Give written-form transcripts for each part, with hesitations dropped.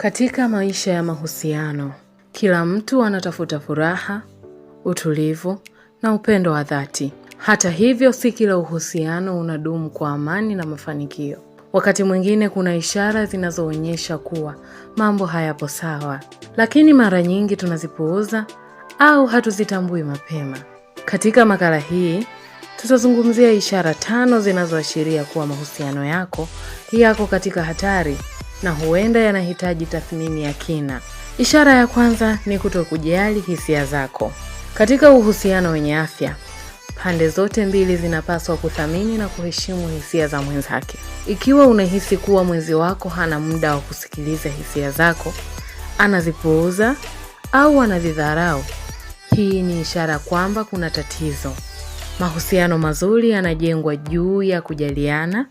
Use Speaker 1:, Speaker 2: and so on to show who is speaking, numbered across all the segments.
Speaker 1: Katika maisha ya mahusiano, kila mtu anatafuta furaha, utulivu na upendo wa dhati. Hata hivyo, si kila uhusiano unadumu kwa amani na mafanikio. Wakati mwingine kuna ishara zinazoonyesha kuwa mambo hayapo sawa, lakini mara nyingi tunazipuuza au hatuzitambui mapema. Katika makala hii, tutazungumzia ishara 5 zinazoashiria kuwa mahusiano yako katika hatari na huenda yanahitaji tathmini ya kina. Ishara ya kwanza ni kutokujali hisia zako. Katika uhusiano wenye afya, pande zote mbili zinapaswa kuthamini na kuheshimu hisia za mwenzake. Ikiwa unahisi kuwa mwenzi wako hana muda wa kusikiliza hisia zako, anazipuuza au anazidharau, hii ni ishara kwamba kuna tatizo. Mahusiano mazuri yanajengwa juu ya kujaliana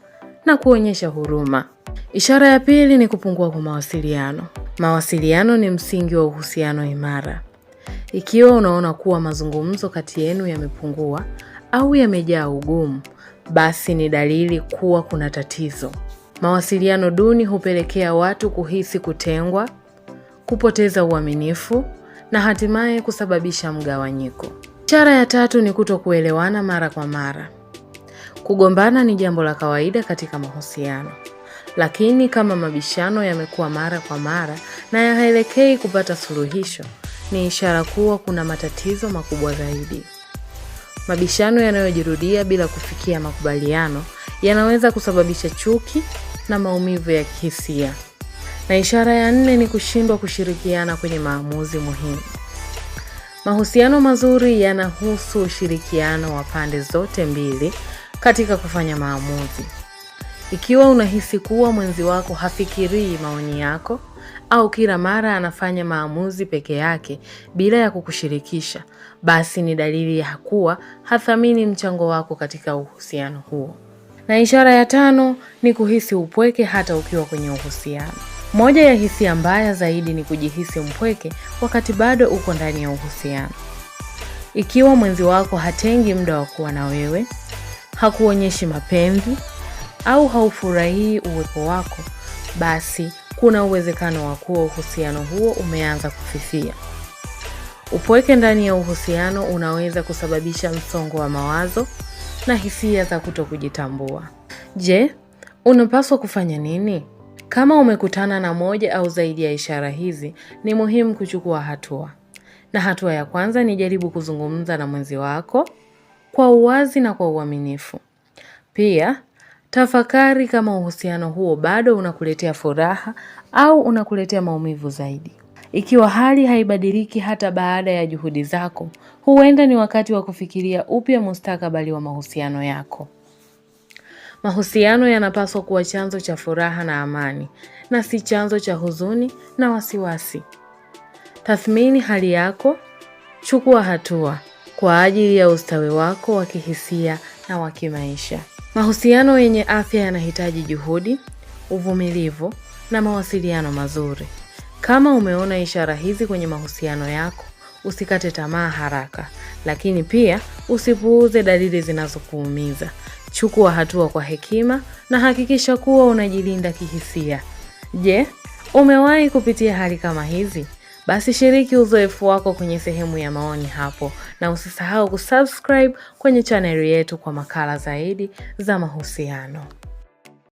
Speaker 1: na kuonyesha huruma. Ishara ya pili ni kupungua kwa mawasiliano. Mawasiliano ni msingi wa uhusiano imara. Ikiwa unaona kuwa mazungumzo kati yenu yamepungua au yamejaa ugumu, basi ni dalili kuwa kuna tatizo. Mawasiliano duni hupelekea watu kuhisi kutengwa, kupoteza uaminifu na hatimaye kusababisha mgawanyiko. Ishara ya tatu ni kutokuelewana mara kwa mara. Kugombana ni jambo la kawaida katika mahusiano. Lakini kama mabishano yamekuwa mara kwa mara na hayaelekei kupata suluhisho, ni ishara kuwa kuna matatizo makubwa zaidi. Mabishano yanayojirudia bila kufikia makubaliano yanaweza kusababisha chuki na maumivu ya kihisia. Na ishara ya 4 ni kushindwa kushirikiana kwenye maamuzi muhimu. Mahusiano mazuri yanahusu ushirikiano wa pande zote mbili katika kufanya maamuzi. Ikiwa unahisi kuwa mwenzi wako hafikirii maoni yako au kila mara anafanya maamuzi peke yake bila ya kukushirikisha, basi ni dalili ya kuwa hathamini mchango wako katika uhusiano huo. Na ishara ya 5 ni kuhisi upweke hata ukiwa kwenye uhusiano. Moja ya hisia mbaya zaidi ni kujihisi mpweke wakati bado uko ndani ya uhusiano. Ikiwa mwenzi wako hatengi muda wa kuwa na wewe, hakuonyeshi mapenzi au haufurahii uwepo wako, basi kuna uwezekano wa kuwa uhusiano huo umeanza kufifia. Upweke ndani ya uhusiano unaweza kusababisha msongo wa mawazo na hisia za kutokujitambua. Je, unapaswa kufanya nini? Kama umekutana na moja au zaidi ya ishara hizi, ni muhimu kuchukua hatua. Na hatua ya kwanza ni jaribu kuzungumza na mwenzi wako kwa uwazi na kwa uaminifu. Pia, tafakari kama uhusiano huo bado unakuletea furaha au unakuletea maumivu zaidi. Ikiwa hali haibadiliki hata baada ya juhudi zako, huenda ni wakati wa kufikiria upya mustakabali wa mahusiano yako. Mahusiano yanapaswa kuwa chanzo cha furaha na amani, na si chanzo cha huzuni na wasiwasi. Tathmini hali yako, chukua hatua kwa ajili ya ustawi wako wa kihisia na wa kimaisha. Mahusiano yenye afya yanahitaji juhudi, uvumilivu na mawasiliano mazuri. Kama umeona ishara hizi kwenye mahusiano yako, usikate tamaa haraka, lakini pia usipuuze dalili zinazokuumiza. Chukua hatua kwa hekima na hakikisha kuwa unajilinda kihisia. Je, umewahi kupitia hali kama hizi? Basi shiriki uzoefu wako kwenye sehemu ya maoni hapo, na usisahau kusubscribe kwenye channel yetu kwa makala zaidi za mahusiano.